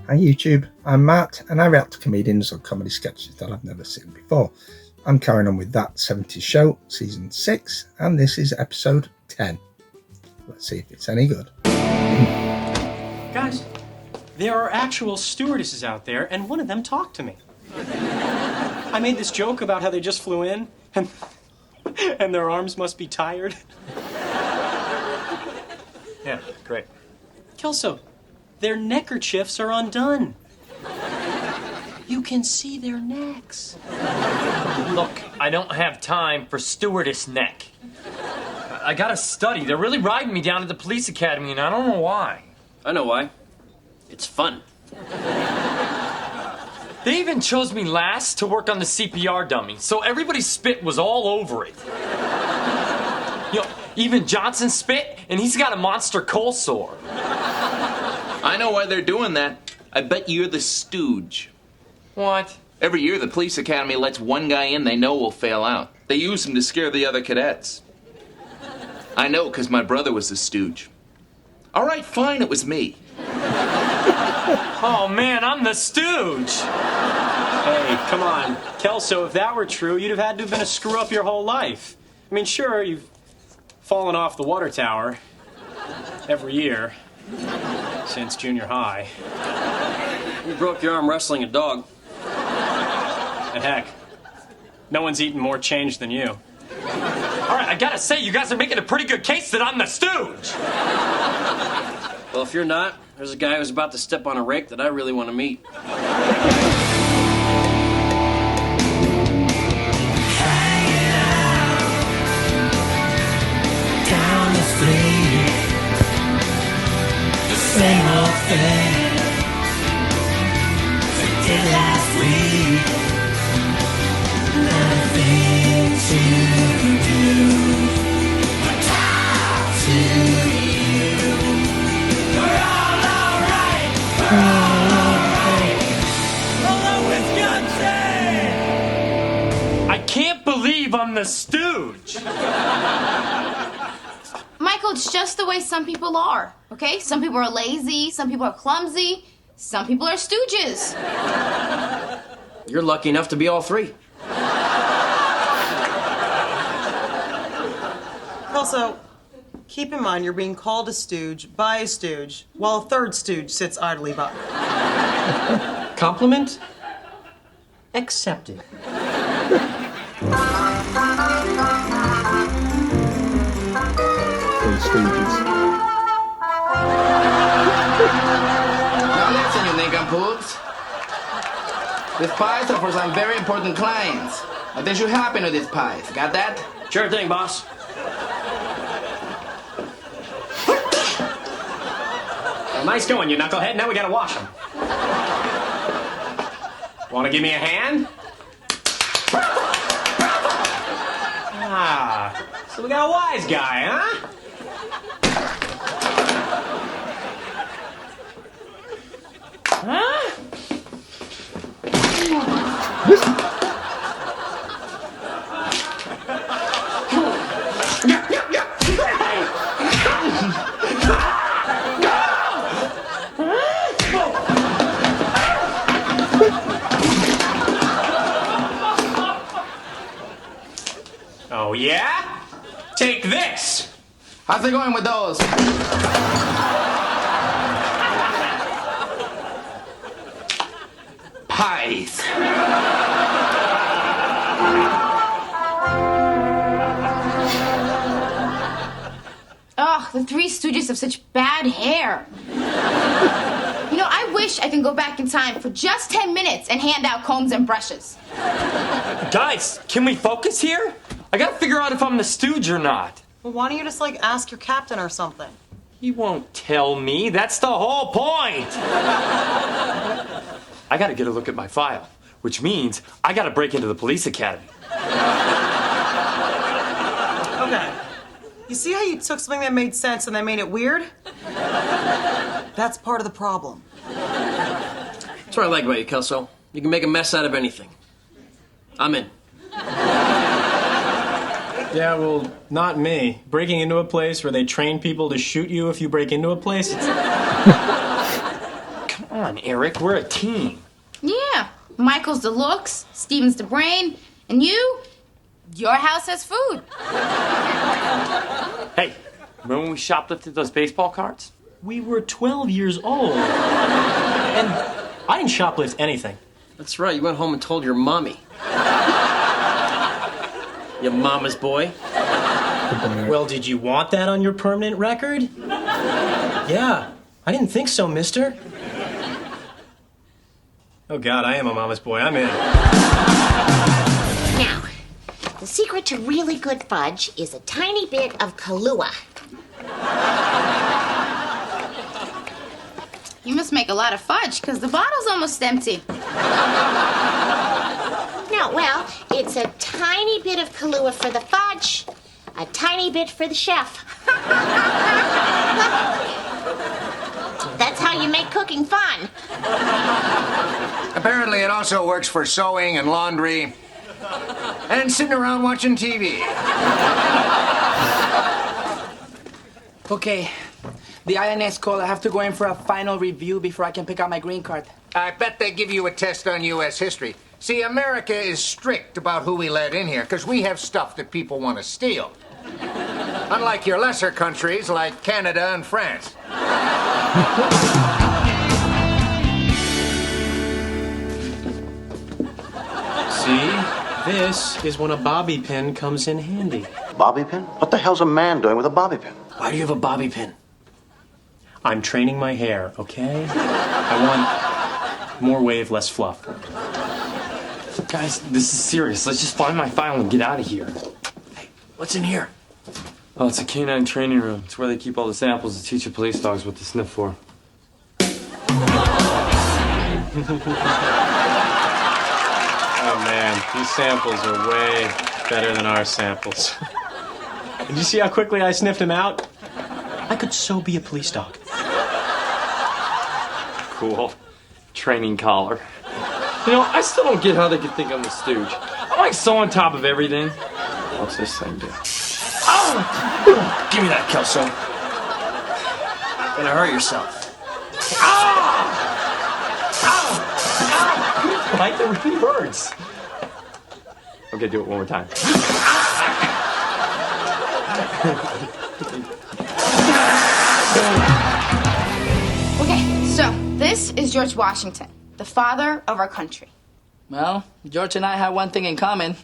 Hi YouTube, I'm Matt and I react to comedians or comedy sketches that I've never seen before. I'm carrying on with That 70's Show, Season 6, and this is Episode 10. Let's see if it's any good. Guys, there are actual stewardesses out there and one of them talked to me. I made this joke about how they just flew in and their arms must be tired. Yeah, great. Kelso, their neckerchiefs are undone. You can see their necks. Look, I don't have time for stewardess neck. I gotta study. They're really riding me down to the police academy, and I don't know why. I know why. It's fun. They even chose me last to work on the CPR dummy, so everybody's spit was all over it. You know, even Johnson spit, and he's got a monster cold sore. I know why they're doing that. I bet you're the stooge. What? Every year the police academy lets one guy in they know will fail out. They use him to scare the other cadets. I know, because my brother was the stooge. All right, fine, it was me. Oh man, I'm the stooge. Hey, come on. Kelso, if that were true, you'd have had to have been a screw-up your whole life. I mean, sure, you've fallen off the water tower every year since junior high. You broke your arm wrestling a dog. And heck, no one's eaten more change than you. All right, I gotta say, you guys are making a pretty good case that I'm the stooge. Well, if you're not, there's a guy who's about to step on a rake that I really want to meet. Down the street, the same old thing we did last week. Nothing to do but talk to you. We're all alright. We're all alright. Hello, Wisconsin. I can't believe I'm the stooge. Michael, it's just the way some people are, okay? Some people are lazy, some people are clumsy, some people are stooges. You're lucky enough to be all three. Also, keep in mind you're being called a stooge by a stooge while a third stooge sits idly by. Compliment accepted. Three Stooges. Now listen, you nincompoops. These pies are for some very important clients. They should happen with these pies. Got that? Sure thing, boss. Well, nice going, you knucklehead. Now we gotta wash them. Wanna give me a hand? Ah, so we got a wise guy, huh? Huh? Oh, yeah? Take this! How's it going with those? Pies. Ugh, the Three Stooges have such bad hair. You know, I wish I could go back in time for just 10 minutes and hand out combs and brushes. Guys, can we focus here? I gotta figure out if I'm the stooge or not. Well, why don't you just, ask your captain or something? He won't tell me. That's the whole point. I gotta get a look at my file, which means I gotta break into the police academy. Okay. You see how you took something that made sense and then made it weird? That's part of the problem. That's what I like about you, Kelso. You can make a mess out of anything. I'm in. Yeah, well, not me. Breaking into a place where they train people to shoot you if you break into a place? Come on, Eric. We're a team. Yeah. Michael's the looks, Steven's the brain, and your house has food. Hey, remember when we shoplifted those baseball cards? We were 12 years old. And I didn't shoplift anything. That's right, you went home and told your mommy. Your mama's boy. Well, did you want that on your permanent record? Yeah, I didn't think so, mister. Oh, God, I am a mama's boy. I'm in. Now, the secret to really good fudge is a tiny bit of Kahlua. You must make a lot of fudge, because the bottle's almost empty. No, well, it's a tiny bit of Kahlua for the fudge, a tiny bit for the chef. That's how you make cooking fun. Apparently, it also works for sewing and laundry and sitting around watching TV. Okay, the INS call. I have to go in for a final review before I can pick out my green card. I bet they give you a test on U.S. history. See, America is strict about who we let in here because we have stuff that people want to steal. Unlike your lesser countries like Canada and France. See? This is when a bobby pin comes in handy. Bobby pin? What the hell's a man doing with a bobby pin? Why do you have a bobby pin? I'm training my hair, okay? I want more wave, less fluff. Guys, this is serious. Let's just find my file and get out of here. Hey, what's in here? Oh, it's a canine training room. It's where they keep all the samples to teach the police dogs what to sniff for. Oh, man, these samples are way better than our samples. Did you see how quickly I sniffed him out? I could so be a police dog. Cool. Training collar. You know, I still don't get how they could think I'm a stooge. I'm like so on top of everything. What's this thing do? Oh! Give me that, Kelso. Gonna hurt yourself. Like the really hurts. Okay, do it one more time. Okay, so this is George Washington, the father of our country. Well, George and I have one thing in common.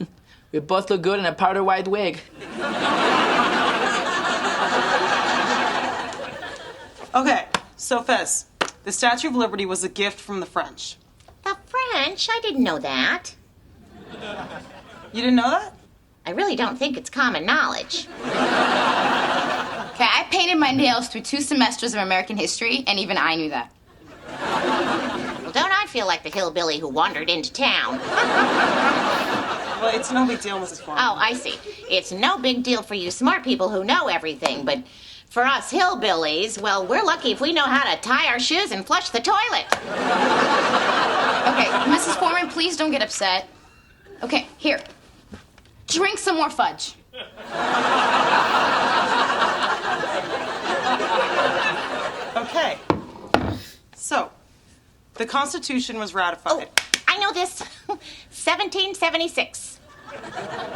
We both look good in a powder white wig. Okay, so Fez, the Statue of Liberty was a gift from the French. The French? I didn't know that. You didn't know that? I really don't think it's common knowledge. Okay, I painted my nails through 2 semesters of American history, and even I knew that. Well, don't I feel like the hillbilly who wandered into town? Well, it's no big deal, Mrs. Forman. Oh, I see. It's no big deal for you smart people who know everything, but for us hillbillies, well, we're lucky if we know how to tie our shoes and flush the toilet. Okay, Mrs. Forman, please don't get upset. Okay, here. Drink some more fudge. Okay. So, the Constitution was ratified. Oh, I know this. 1776.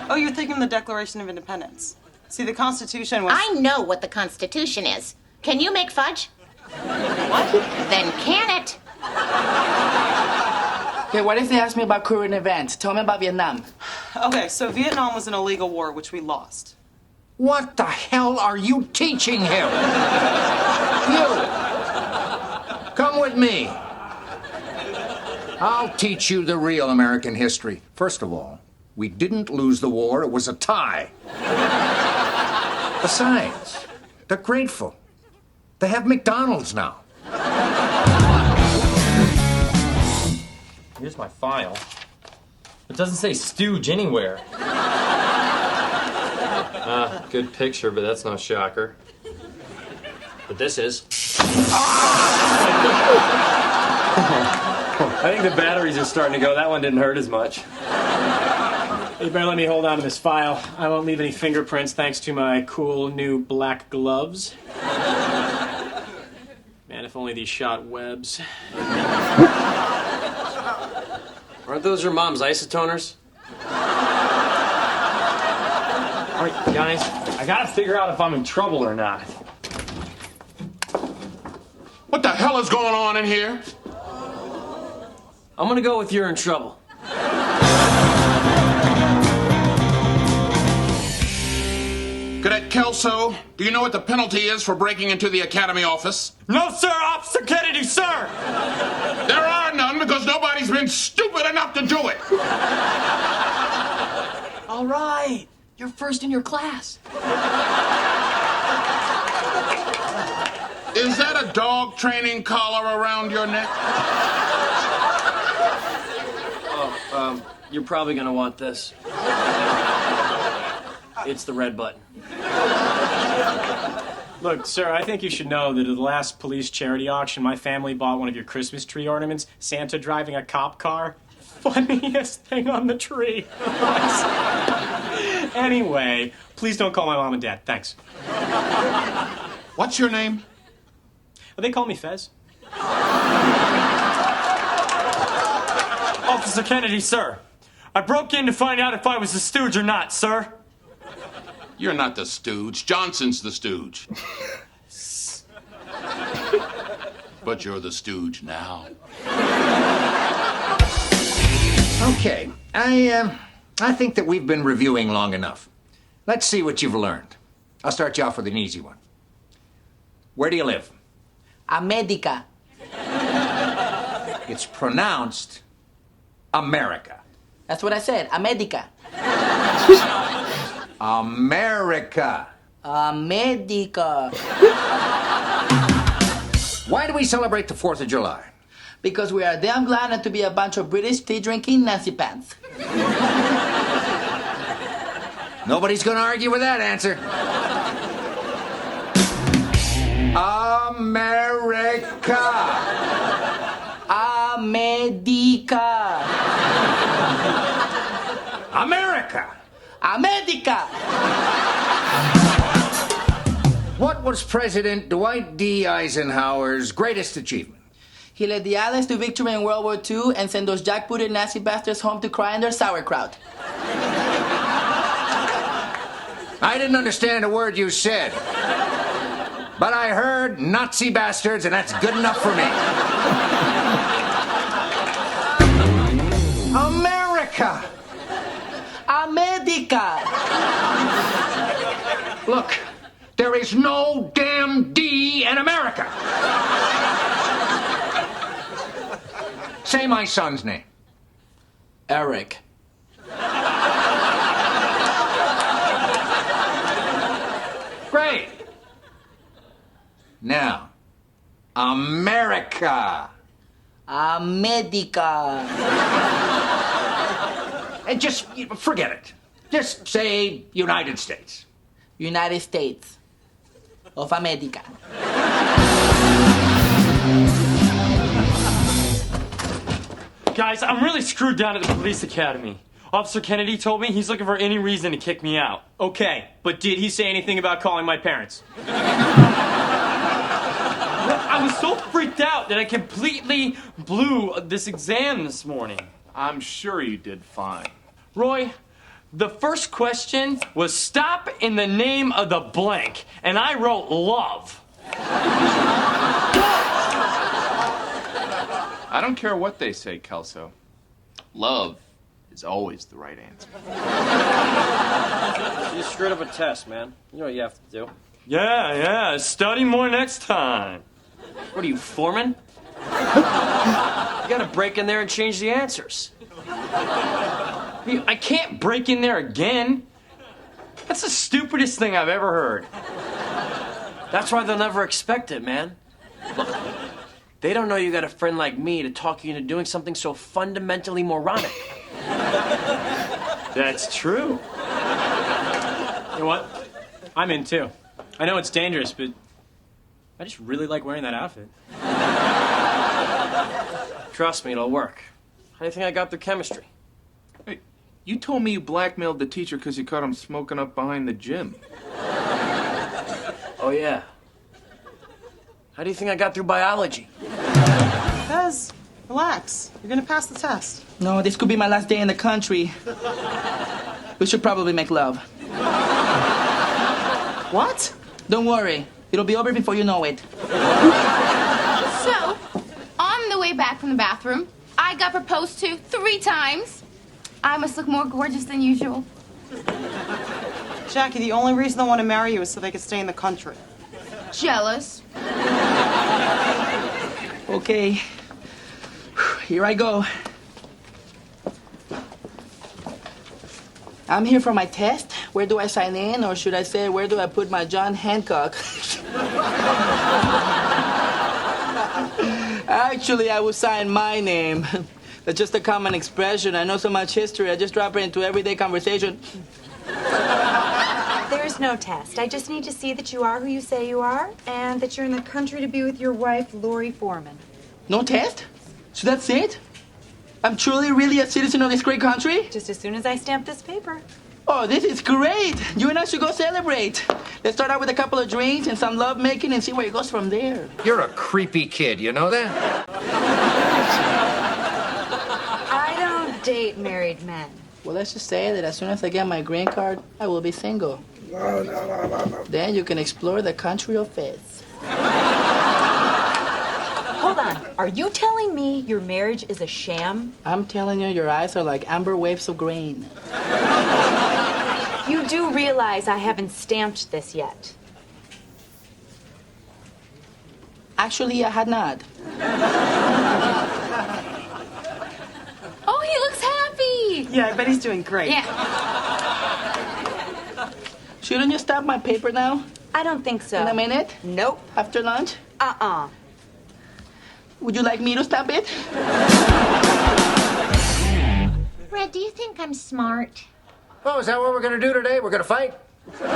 Oh, you're thinking of the Declaration of Independence. See, the Constitution was... I know what the Constitution is. Can you make fudge? What? Then can it? Okay, what if they ask me about current events? Tell me about Vietnam. Okay, so Vietnam was an illegal war, which we lost. What the hell are you teaching him? You! Come with me. I'll teach you the real American history. First of all, we didn't lose the war, it was a tie. Besides, they're grateful. They have McDonald's now. Here's my file. It doesn't say stooge anywhere. Good picture, but that's no shocker. But this is. I think the batteries are starting to go. That one didn't hurt as much. You better let me hold on to this file. I won't leave any fingerprints thanks to my cool new black gloves. Man, Man, if only these shot webs. Aren't those your mom's isotoners? All right, guys, I gotta figure out if I'm in trouble or not. What the hell is going on in here? I'm gonna go with you're in trouble. Cadet Kelso, do you know what the penalty is for breaking into the Academy office? No, sir, Officer Kennedy, sir! There are none because nobody's been stupid enough to do it. All right. You're first in your class. Is that a dog training collar around your neck? You're probably gonna want this. It's the red button. Look, sir, I think you should know that at the last police charity auction, my family bought one of your Christmas tree ornaments, Santa driving a cop car. Funniest thing on the tree. Anyway, please don't call my mom and dad. Thanks. What's your name? Well, they call me Fez. Officer Kennedy, sir. I broke in to find out if I was the stooge or not, sir. You're not the stooge. Johnson's the stooge. But you're the stooge now. Okay, I think that we've been reviewing long enough. Let's see what you've learned. I'll start you off with an easy one. Where do you live? America. It's pronounced America. That's what I said. America. America. America. Why do we celebrate the 4th of July? Because we are damn glad not to be a bunch of British tea-drinking Nancy pants. Nobody's gonna argue with that answer. America. America. America. America. What was President Dwight D. Eisenhower's greatest achievement? He led the Allies to victory in World War II and sent those jackbooted Nazi bastards home to cry in their sauerkraut. I didn't understand a word you said. But I heard Nazi bastards, and that's good enough for me. America. America. Look, there is no damn D in America. Say my son's name. Eric. Great. Now, America. America. And just forget it. Just say United States. United States of America. Guys, I'm really screwed down at the police academy. Officer Kennedy told me he's looking for any reason to kick me out. Okay, but did he say anything about calling my parents? I was so freaked out that I completely blew this exam this morning. I'm sure you did fine. Roy, the first question was stop in the name of the blank, and I wrote love. I don't care what they say, Kelso. Love is always the right answer. You screwed up a test, man. You know what you have to do. Yeah, study more next time. What are you, Forman? You gotta break in there and change the answers. I can't break in there again. That's the stupidest thing I've ever heard. That's why they'll never expect it, man. Look, they don't know you got a friend like me to talk you into doing something so fundamentally moronic. That's true. You know what? I'm in too. I know it's dangerous, but I just really like wearing that outfit. Trust me, it'll work. How do you think I got through chemistry? Hey, you told me you blackmailed the teacher because you caught him smoking up behind the gym. Oh, yeah. How do you think I got through biology? Fez, relax. You're gonna pass the test. No, this could be my last day in the country. We should probably make love. What? Don't worry. It'll be over before you know it. So, on the way back from the bathroom, I got proposed to 3 times. I must look more gorgeous than usual. Jackie, the only reason they want to marry you is so they can stay in the country. Jealous. Okay. Here I go. I'm here for my test. Where do I sign in? Or should I say, where do I put my John Hancock? Actually, I would sign my name. That's just a common expression. I know so much history, I just drop it into everyday conversation. There's no test. I just need to see that you are who you say you are and that you're in the country to be with your wife, Lori Forman. No test? So that's it? I'm truly, really a citizen of this great country? Just as soon as I stamp this paper. Oh, this is great. You and I should go celebrate. Let's start out with a couple of drinks and some love making and see where it goes from there. You're a creepy kid, you know that? I don't date married men. Well, let's just say that as soon as I get my green card, I will be single. No. Then you can explore the country of Fez. Hold on. Are you telling me your marriage is a sham? I'm telling you, your eyes are like amber waves of grain. You do realize I haven't stamped this yet. Actually, I had not. Oh, he looks happy. Yeah, I bet he's doing great. Yeah. Shouldn't you stamp my paper now? I don't think so. In a minute? Nope. After lunch? Uh-uh. Would you like me to stamp it? Red, do you think I'm smart? Oh, is that what we're gonna do today? We're gonna fight? Great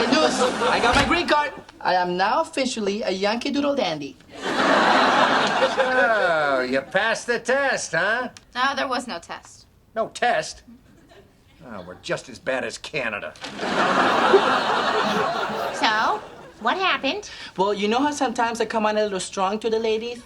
news! I got my green card. I am now officially a Yankee Doodle Dandy. Oh, you passed the test, huh? No, there was no test. No test? Oh, we're just as bad as Canada. So, what happened? Well, you know how sometimes I come on a little strong to the ladies?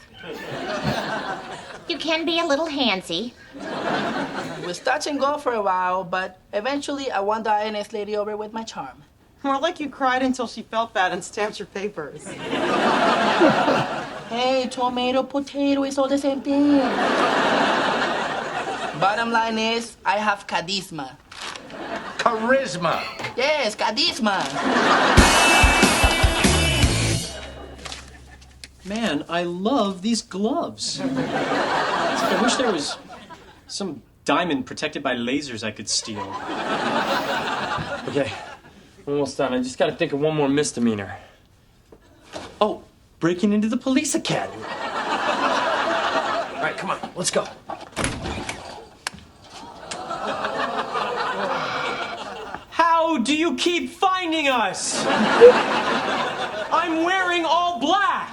You can be a little handsy. It was touch and go for a while, but eventually I won the INS lady over with my charm. More like you cried until she felt bad and stamped your papers. Hey, tomato, potato, it's all the same thing. Bottom line is, I have charisma. Charisma. Yes, charisma. Man, I love these gloves. I wish there was some diamond protected by lasers I could steal. Okay, almost done. I just gotta think of one more misdemeanor. Oh, breaking into the police academy. All right, come on, let's go. How do you keep finding us? I'm wearing all black.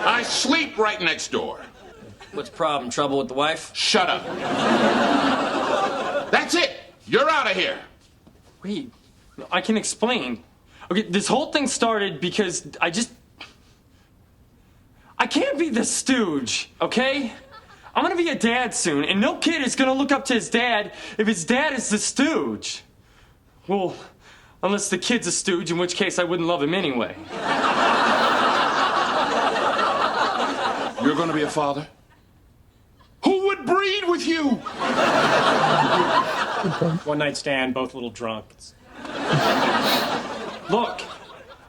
I sleep right next door. What's the problem? Trouble with the wife? Shut up. That's it. You're out of here. Wait, I can explain. Okay, this whole thing started because I can't be the stooge, okay? I'm gonna be a dad soon, and no kid is gonna look up to his dad if his dad is the stooge. Well, unless the kid's a stooge, in which case I wouldn't love him anyway. You're going to be a father? Who would breed with you? One night stand, both a little drunk. Look,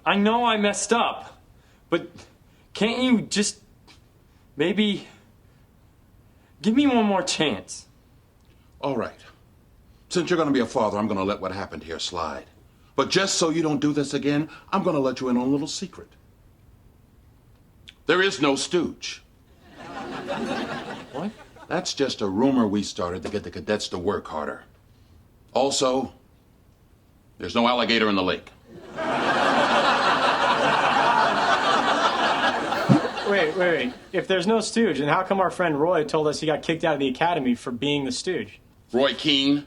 I know I messed up, but can't you just maybe give me one more chance? All right. Since you're going to be a father, I'm going to let what happened here slide. But just so you don't do this again, I'm going to let you in on a little secret. There is no stooge. What? That's just a rumor we started to get the cadets to work harder. Also, there's no alligator in the lake. Wait. If there's no stooge, then how come our friend Roy told us he got kicked out of the academy for being the stooge? Roy Keane?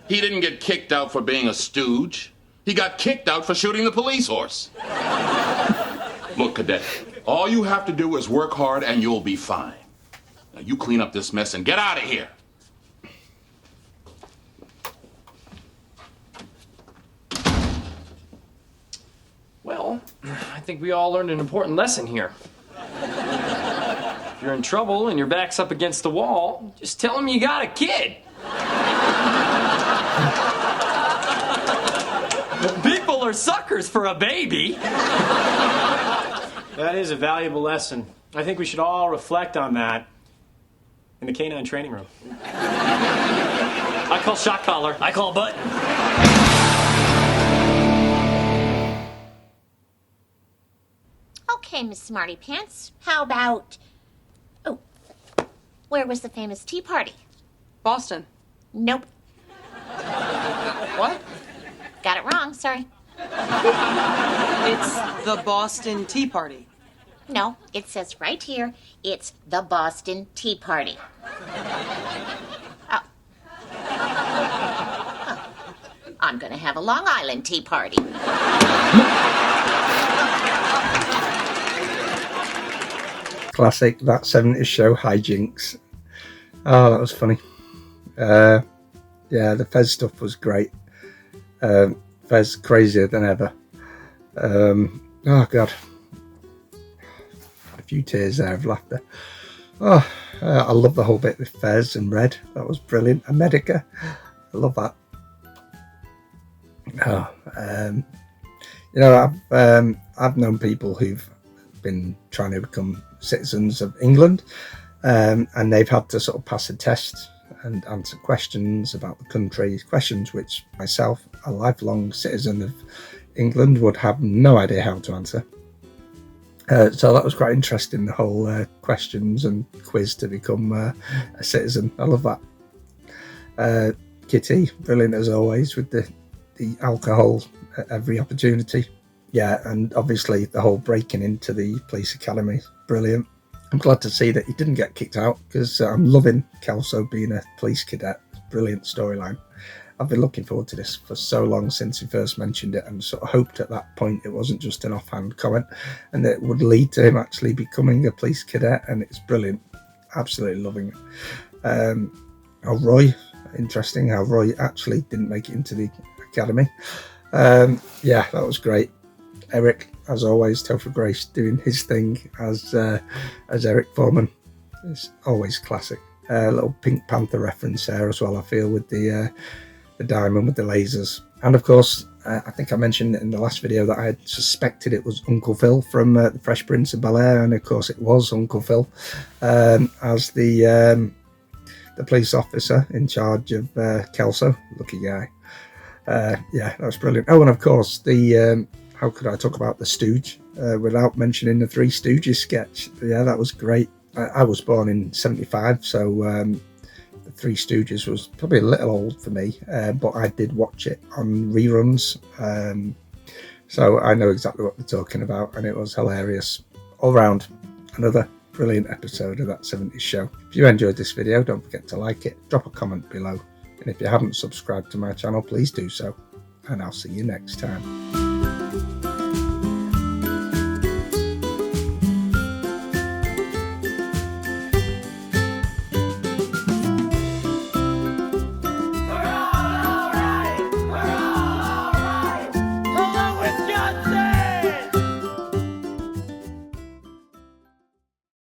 He didn't get kicked out for being a stooge. He got kicked out for shooting the police horse. Look, Cadet, all you have to do is work hard and you'll be fine. Now you clean up this mess and get out of here. Well, I think we all learned an important lesson here. If you're in trouble and your back's up against the wall, just tell them you got a kid. People are suckers for a baby. That is a valuable lesson. I think we should all reflect on that in the canine training room. I call shot collar. I call button. Okay, Miss Smarty Pants. How about... Oh, where was the famous tea party? Boston. Nope. What? Got it wrong, sorry. It's the Boston Tea Party. No, it says right here, it's the Boston Tea Party. Oh. Oh. I'm gonna have a Long Island Tea Party. Classic, that 70s show, hijinks. Oh, that was funny. Yeah, the Fez stuff was great. Fez crazier than ever. Oh, God. A few tears there of laughter. Oh, I love the whole bit with Fez and Red. That was brilliant. And Medica. I love that. Oh, you know, I've known people who've been trying to become citizens of England, and they've had to sort of pass a test and answer questions about the country, questions which myself, a lifelong citizen of England, would have no idea how to answer. So that was quite interesting, the whole questions and quiz to become a citizen. I love that. Kitty, brilliant as always, with the alcohol at every opportunity. Yeah, and obviously the whole breaking into the police academy, brilliant. I'm glad to see that he didn't get kicked out, because I'm loving Kelso being a police cadet. Brilliant storyline. I've been looking forward to this for so long since he first mentioned it, and sort of hoped at that point it wasn't just an offhand comment and that it would lead to him actually becoming a police cadet, and it's brilliant. Absolutely loving it. Roy, interesting how Roy actually didn't make it into the academy. Yeah, that was great. Eric, as always, Topher Grace doing his thing as Eric Forman. It's always classic. A little Pink Panther reference there as well, I feel, with the diamond with the lasers. And of course, I think I mentioned in the last video that I had suspected it was Uncle Phil from The Fresh Prince of Bel-Air, and of course it was Uncle Phil as the police officer in charge of Kelso. Lucky guy. Yeah, that was brilliant. Oh, and of course, how could I talk about the Stooge without mentioning the Three Stooges sketch? Yeah, that was great. I was born in 75, so the Three Stooges was probably a little old for me, but I did watch it on reruns, so I know exactly what they're talking about, and it was hilarious. All round, another brilliant episode of that 70s show. If you enjoyed this video, don't forget to like it, drop a comment below, and if you haven't subscribed to my channel, please do so, and I'll see you next time.